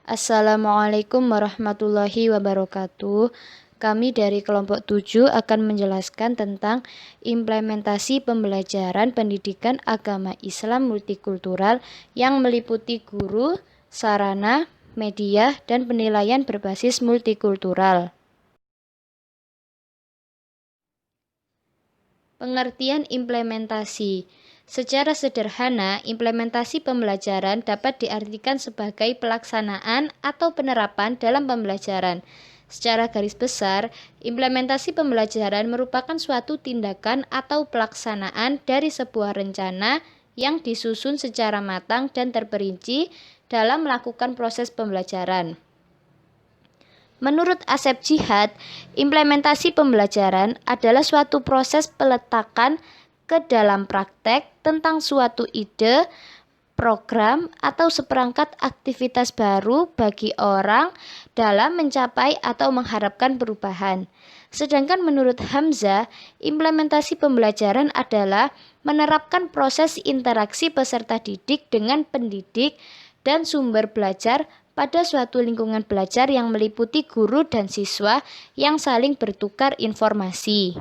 Assalamualaikum warahmatullahi wabarakatuh. Kami dari kelompok 7 akan menjelaskan tentang implementasi pembelajaran pendidikan agama Islam multikultural yang meliputi guru, sarana, media, dan penilaian berbasis multikultural. Pengertian implementasi. Secara sederhana, implementasi pembelajaran dapat diartikan sebagai pelaksanaan atau penerapan dalam pembelajaran. Secara garis besar, implementasi pembelajaran merupakan suatu tindakan atau pelaksanaan dari sebuah rencana yang disusun secara matang dan terperinci dalam melakukan proses pembelajaran. Menurut Asep Jihad, implementasi pembelajaran adalah suatu proses peletakan ke dalam praktek tentang suatu ide, program, atau seperangkat aktivitas baru bagi orang dalam mencapai atau mengharapkan perubahan. Sedangkan menurut Hamzah, implementasi pembelajaran adalah menerapkan proses interaksi peserta didik dengan pendidik dan sumber belajar pada suatu lingkungan belajar yang meliputi guru dan siswa yang saling bertukar informasi.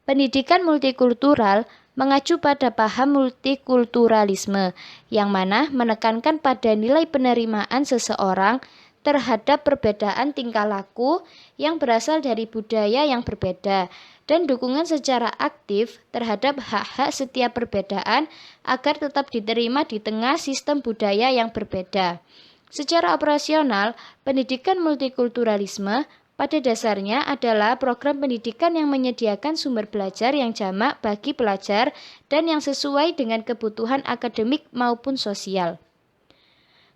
Pendidikan multikultural mengacu pada paham multikulturalisme, yang mana menekankan pada nilai penerimaan seseorang terhadap perbedaan tingkah laku yang berasal dari budaya yang berbeda, dan dukungan secara aktif terhadap hak-hak setiap perbedaan agar tetap diterima di tengah sistem budaya yang berbeda. Secara operasional, pendidikan multikulturalisme pada dasarnya adalah program pendidikan yang menyediakan sumber belajar yang jamak bagi pelajar dan yang sesuai dengan kebutuhan akademik maupun sosial.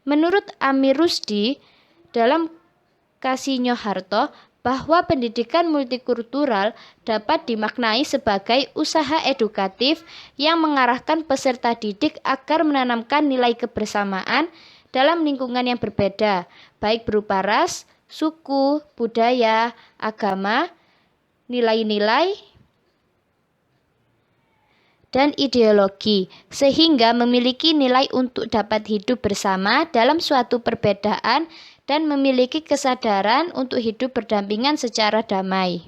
Menurut Amir Rusdi, dalam Kasino Harto, bahwa pendidikan multikultural dapat dimaknai sebagai usaha edukatif yang mengarahkan peserta didik agar menanamkan nilai kebersamaan dalam lingkungan yang berbeda, baik berupa ras, suku, budaya, agama, nilai-nilai, dan ideologi, sehingga memiliki nilai untuk dapat hidup bersama dalam suatu perbedaan dan memiliki kesadaran untuk hidup berdampingan secara damai.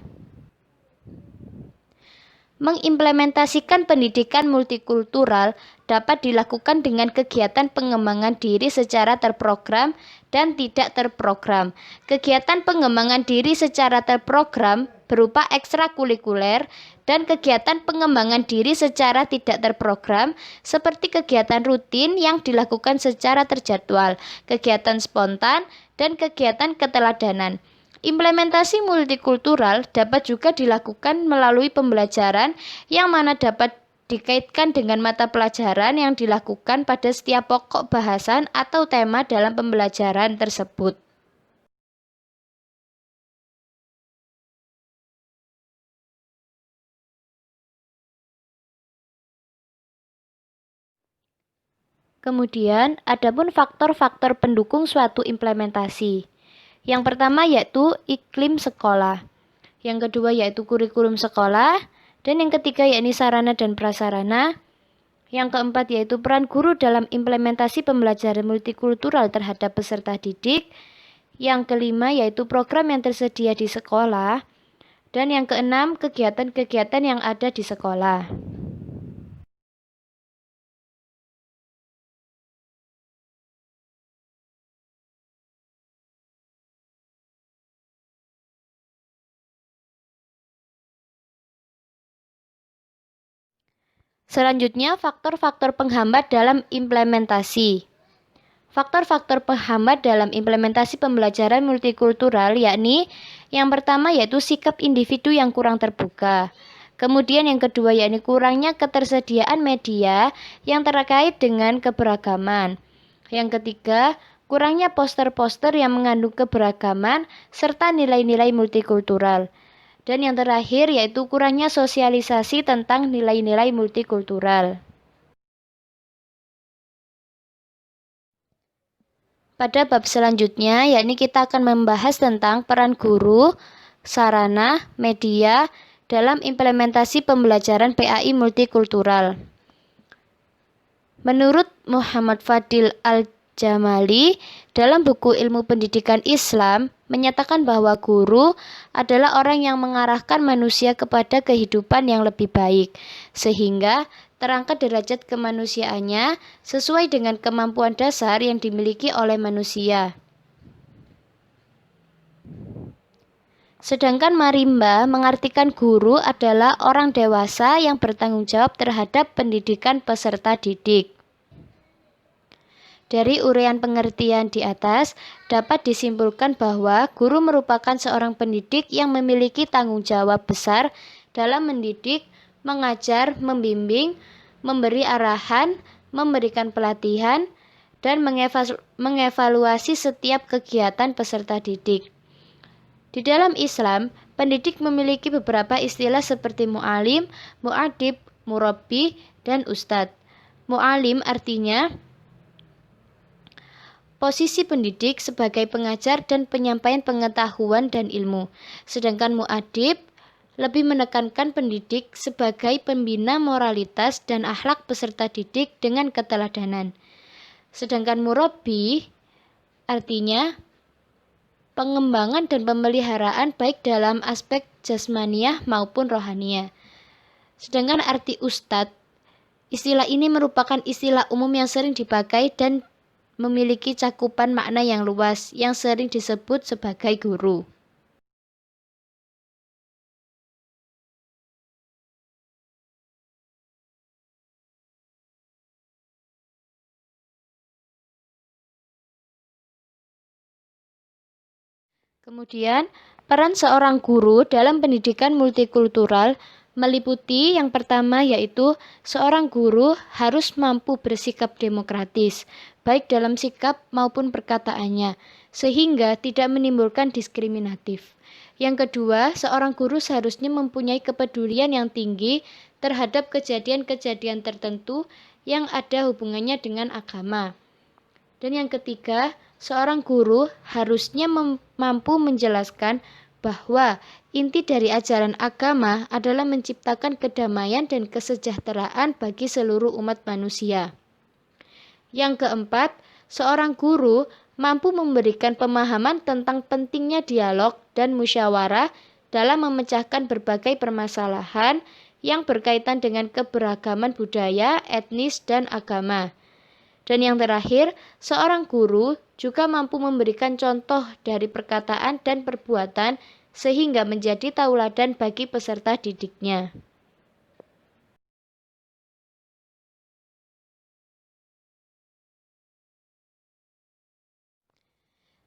Mengimplementasikan pendidikan multikultural dapat dilakukan dengan kegiatan pengembangan diri secara terprogram dan tidak terprogram. Kegiatan pengembangan diri secara terprogram berupa ekstrakurikuler dan kegiatan pengembangan diri secara tidak terprogram seperti kegiatan rutin yang dilakukan secara terjadwal, kegiatan spontan, dan kegiatan keteladanan. Implementasi multikultural dapat juga dilakukan melalui pembelajaran yang mana dapat dikaitkan dengan mata pelajaran yang dilakukan pada setiap pokok bahasan atau tema dalam pembelajaran tersebut. Kemudian, adapun faktor-faktor pendukung suatu implementasi. Yang pertama yaitu iklim sekolah. Yang kedua yaitu kurikulum sekolah. Dan yang ketiga yakni sarana dan prasarana. Yang keempat yaitu peran guru dalam implementasi pembelajaran multikultural terhadap peserta didik. Yang kelima yaitu program yang tersedia di sekolah. Dan yang keenam kegiatan-kegiatan yang ada di sekolah. Selanjutnya, faktor-faktor penghambat dalam implementasi. Faktor-faktor penghambat dalam implementasi pembelajaran multikultural yakni yang pertama yaitu sikap individu yang kurang terbuka. Kemudian yang kedua yakni kurangnya ketersediaan media yang terkait dengan keberagaman. Yang ketiga, kurangnya poster-poster yang mengandung keberagaman serta nilai-nilai multikultural. Dan yang terakhir yaitu kurangnya sosialisasi tentang nilai-nilai multikultural. Pada bab selanjutnya, yakni kita akan membahas tentang peran guru, sarana, media dalam implementasi pembelajaran PAI multikultural. Menurut Muhammad Fadil Jamali dalam buku Ilmu Pendidikan Islam menyatakan bahwa guru adalah orang yang mengarahkan manusia kepada kehidupan yang lebih baik, sehingga terangkat derajat kemanusiaannya sesuai dengan kemampuan dasar yang dimiliki oleh manusia. Sedangkan Marimba mengartikan guru adalah orang dewasa yang bertanggung jawab terhadap pendidikan peserta didik. Dari uraian pengertian di atas, dapat disimpulkan bahwa guru merupakan seorang pendidik yang memiliki tanggung jawab besar dalam mendidik, mengajar, membimbing, memberi arahan, memberikan pelatihan, dan mengevaluasi setiap kegiatan peserta didik. Di dalam Islam, pendidik memiliki beberapa istilah seperti mu'alim, mu'adib, murabbi, dan ustadz. Mu'alim artinya posisi pendidik sebagai pengajar dan penyampaian pengetahuan dan ilmu. Sedangkan mu'adib lebih menekankan pendidik sebagai pembina moralitas dan akhlak peserta didik dengan keteladanan. Sedangkan murabbi artinya pengembangan dan pemeliharaan baik dalam aspek jasmaniah maupun rohaniah. Sedangkan arti ustadz, istilah ini merupakan istilah umum yang sering dipakai dan memiliki cakupan makna yang luas yang sering disebut sebagai guru. Kemudian, peran seorang guru dalam pendidikan multikultural meliputi yang pertama yaitu seorang guru harus mampu bersikap demokratis, baik dalam sikap maupun perkataannya, sehingga tidak menimbulkan diskriminatif. Yang kedua, seorang guru seharusnya mempunyai kepedulian yang tinggi terhadap kejadian-kejadian tertentu yang ada hubungannya dengan agama. Dan yang ketiga, seorang guru harusnya mampu menjelaskan bahwa inti dari ajaran agama adalah menciptakan kedamaian dan kesejahteraan bagi seluruh umat manusia. Yang keempat, seorang guru mampu memberikan pemahaman tentang pentingnya dialog dan musyawarah dalam memecahkan berbagai permasalahan yang berkaitan dengan keberagaman budaya, etnis, dan agama. Dan yang terakhir, seorang guru juga mampu memberikan contoh dari perkataan dan perbuatan sehingga menjadi tauladan bagi peserta didiknya.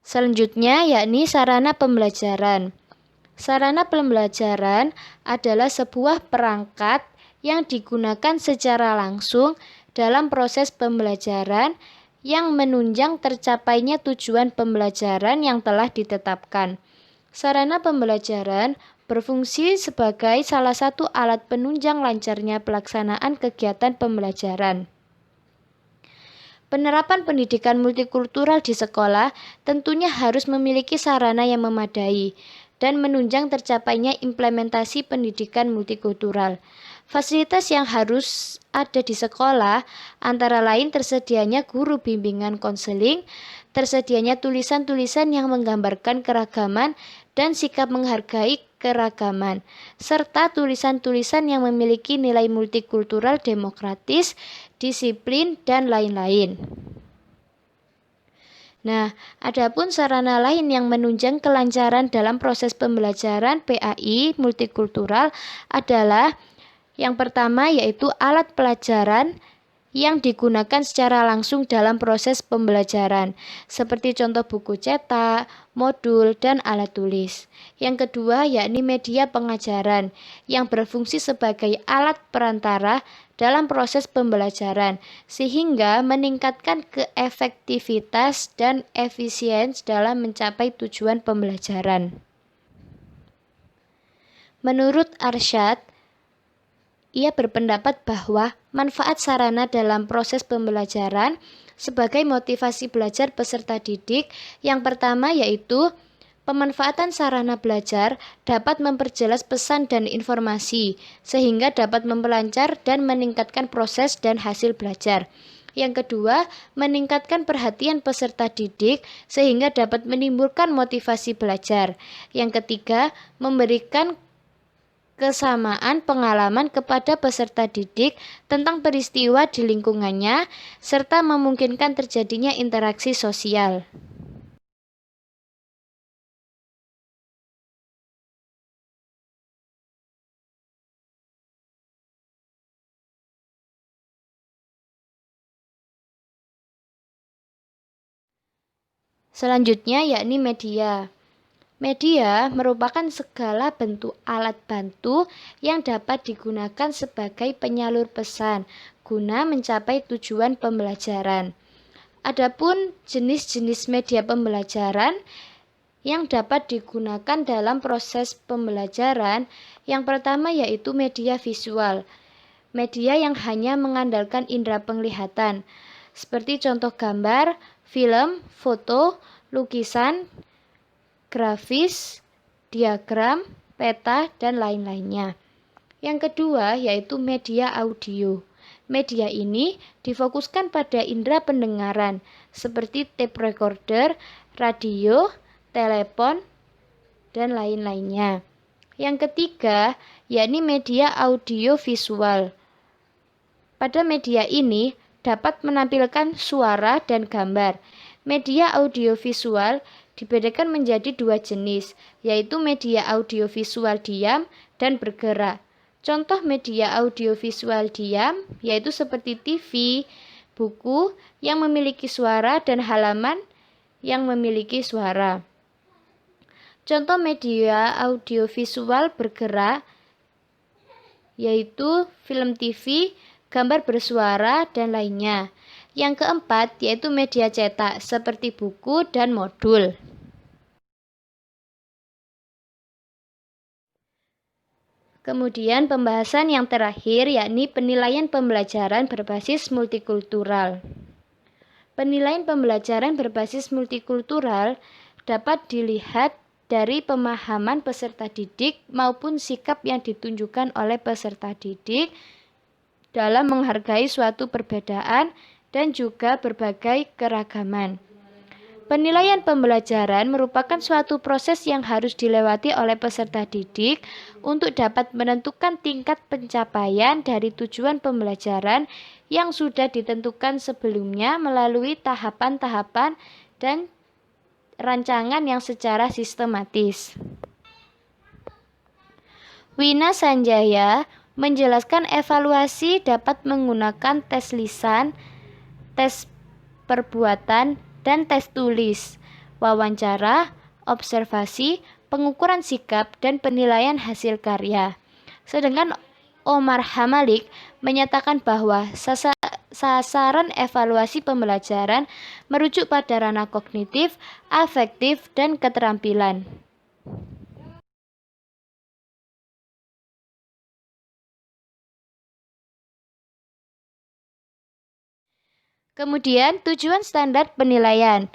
Selanjutnya yakni sarana pembelajaran. Sarana pembelajaran adalah sebuah perangkat yang digunakan secara langsung dalam proses pembelajaran yang menunjang tercapainya tujuan pembelajaran yang telah ditetapkan. Sarana pembelajaran berfungsi sebagai salah satu alat penunjang lancarnya pelaksanaan kegiatan pembelajaran. Penerapan pendidikan multikultural di sekolah tentunya harus memiliki sarana yang memadai dan menunjang tercapainya implementasi pendidikan multikultural. Fasilitas yang harus ada di sekolah antara lain tersedianya guru bimbingan konseling, tersedianya tulisan-tulisan yang menggambarkan keragaman dan sikap menghargai keragaman, serta tulisan-tulisan yang memiliki nilai multikultural demokratis, disiplin, dan lain-lain. Nah, adapun sarana lain yang menunjang kelancaran dalam proses pembelajaran PAI multikultural adalah yang pertama yaitu alat pelajaran yang digunakan secara langsung dalam proses pembelajaran, seperti contoh buku cetak, modul, dan alat tulis. Yang kedua yakni media pengajaran yang berfungsi sebagai alat perantara dalam proses pembelajaran, sehingga meningkatkan keefektivitas dan efisiensi dalam mencapai tujuan pembelajaran. Menurut Arsyad, ia berpendapat bahwa manfaat sarana dalam proses pembelajaran sebagai motivasi belajar peserta didik yang pertama yaitu pemanfaatan sarana belajar dapat memperjelas pesan dan informasi sehingga dapat memperlancar dan meningkatkan proses dan hasil belajar. Yang kedua, meningkatkan perhatian peserta didik sehingga dapat menimbulkan motivasi belajar. Yang ketiga, memberikan kesamaan pengalaman kepada peserta didik tentang peristiwa di lingkungannya, serta memungkinkan terjadinya interaksi sosial. Selanjutnya yakni media. Media merupakan segala bentuk alat bantu yang dapat digunakan sebagai penyalur pesan guna mencapai tujuan pembelajaran. Adapun jenis-jenis media pembelajaran yang dapat digunakan dalam proses pembelajaran, yang pertama yaitu media visual. Media yang hanya mengandalkan indera penglihatan, seperti contoh gambar, film, foto, lukisan, grafis, diagram, peta, dan lain-lainnya. Yang kedua yaitu media audio. Media ini difokuskan pada indera pendengaran seperti tape recorder, radio, telepon, dan lain-lainnya. Yang ketiga yakni media audio visual. Pada media ini dapat menampilkan suara dan gambar. Media audiovisual dibedakan menjadi dua jenis, yaitu media audiovisual diam dan bergerak. Contoh media audiovisual diam yaitu seperti TV, buku yang memiliki suara, dan halaman yang memiliki suara. Contoh media audiovisual bergerak yaitu film TV, gambar bersuara, dan lainnya. Yang keempat yaitu media cetak seperti buku dan modul. Kemudian pembahasan yang terakhir yakni penilaian pembelajaran berbasis multikultural. Penilaian pembelajaran berbasis multikultural dapat dilihat dari pemahaman peserta didik maupun sikap yang ditunjukkan oleh peserta didik dalam menghargai suatu perbedaan dan juga berbagai keragaman. Penilaian pembelajaran merupakan suatu proses yang harus dilewati oleh peserta didik untuk dapat menentukan tingkat pencapaian dari tujuan pembelajaran yang sudah ditentukan sebelumnya melalui tahapan-tahapan dan rancangan yang secara sistematis. Wina Sanjaya menjelaskan evaluasi dapat menggunakan tes lisan, tes perbuatan, dan tes tulis, wawancara, observasi, pengukuran sikap, dan penilaian hasil karya. Sedangkan Omar Hamalik menyatakan bahwa sasaran evaluasi pembelajaran merujuk pada ranah kognitif, afektif, dan keterampilan. Kemudian, tujuan standar penilaian.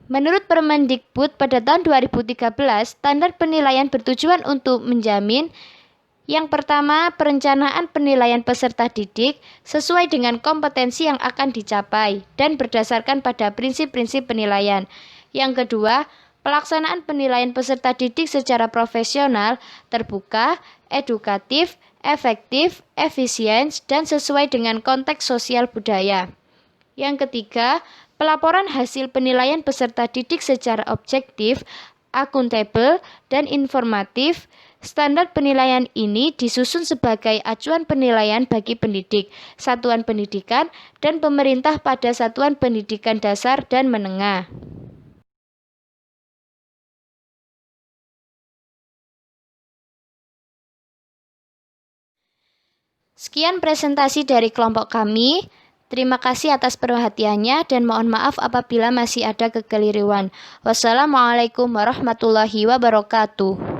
Menurut Permendikbud pada tahun 2013, standar penilaian bertujuan untuk menjamin yang pertama, perencanaan penilaian peserta didik sesuai dengan kompetensi yang akan dicapai dan berdasarkan pada prinsip-prinsip penilaian. Yang kedua, pelaksanaan penilaian peserta didik secara profesional, terbuka, edukatif, efektif, efisien, dan sesuai dengan konteks sosial budaya. Yang ketiga, pelaporan hasil penilaian peserta didik secara objektif, akuntabel, dan informatif. Standar penilaian ini disusun sebagai acuan penilaian bagi pendidik, satuan pendidikan, dan pemerintah pada satuan pendidikan dasar dan menengah. Sekian presentasi dari kelompok kami. Terima kasih atas perhatiannya dan mohon maaf apabila masih ada kekeliruan. Wassalamualaikum warahmatullahi wabarakatuh.